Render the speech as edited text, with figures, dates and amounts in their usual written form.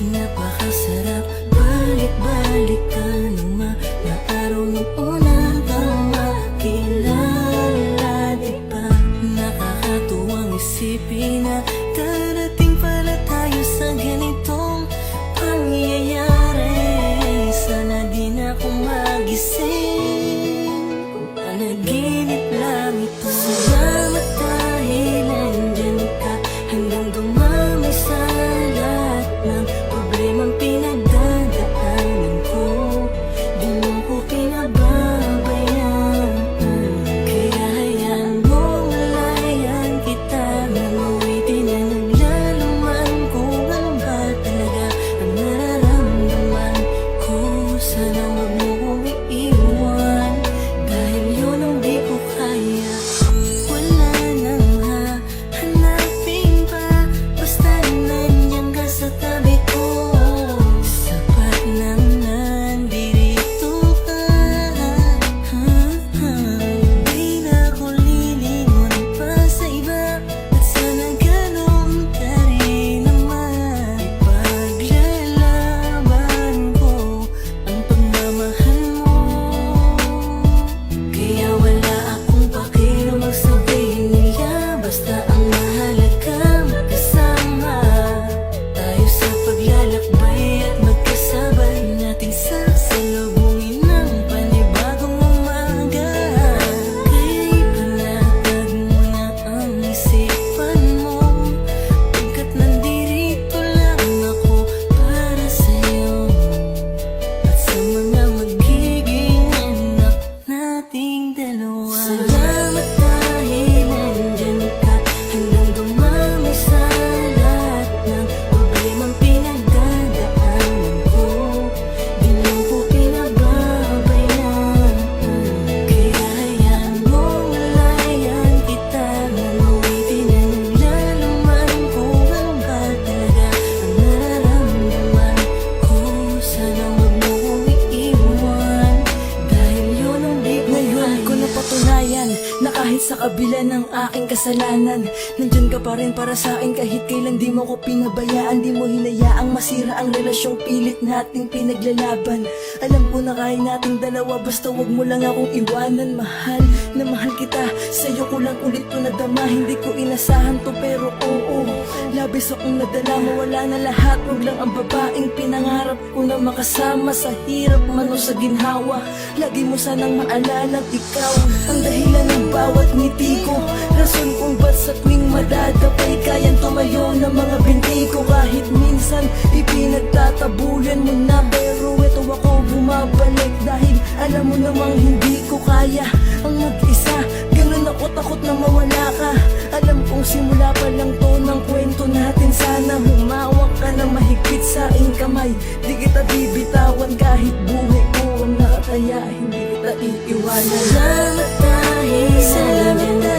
Napakasarap balik-balikan ng mga araw ng una kang makilala, diba? Nakakatuwang isipin na darating pala tayo sa ganitong pangyayari. Sana di na ako magising kung panaginip lang ito. Salamat dahil nandyan ka hanggang dumamay sa lahat ng problemang pinagdadaanan ko. Di mo ko pinababayaan, kaya hayaan mo malayan kita. Namuwitin na naglaluman kung ano ba talaga ang nararamdaman ko. Sana wag mo kong iiwan, dahil yun ang di ko kaya. Wala nang hahanapin pa, basta nandiyan ka sa tabi ko. Sapat nang nandito ka. Di na ako lilingon pa sa iba, at sana ganun ka rin naman. Ipaglalaban ko ang pagmamahal mo, kaya wala akong pakialam ang sabihin nila. Basta ang mahalaga magkasama tayo sa paglalakbay at magkasabay nating sasalubungin ng panibagong umaga. Kaya ipanatag mo na ang isipan mo, pagkat nandirito lang ako para sa'yo at sa mga magiging anak nating dalawa. Salamat dahil nandyan ka hanggang dumamay sa lahat ng problemang pinagdadaanan ko. Di mo ko pinababayaan, kaya hayaan mo malayan kita. Namuwitin na naglaluman kung ano ba talaga ang nararamdaman ko. Sana wag mo kong iiwan, dahil yun ang di ko Ngayon ko kaya. napatunayan na kahit sa kabila ng aking kasalanan, nandyan ka pa rin para sa akin. Kahit kailan di mo ko pinabayaan, di mo hinayaang masira ang relasyong pilit nating pinaglalaban. Alam ko na kaya nating dalawa, basta wag mo lang akong iwanan. Mahal na mahal kita, sa'yo ko lang ulit to nadama. Hindi ko inasahan to pero oo, labis akong nadala. Mawala na lahat, wag lang ang babaeng pinangarap ko na makasama sa hirap man o sa ginhawa. Lagi mo sanang maalalang ikaw ang dahilan ng bawat ngiti ko, rason kung ba't sa tuwing madadapay kayang tumayo ng mga binti ko. Kahit minsan ipinagtatabulan mo na, pero ito ako bumabalik dahil alam mo namang hindi ko kaya ang mag-isa. Ganun ako takot na mawala ka. Alam kong simula pa lang to ng kwento natin. Sana humawak ka na mahigpit sa aking kamay. Di kita bibitawan kahit buhay ko ang nakataya. Hindi kita iiwanan. Salamat dahil nandyan ka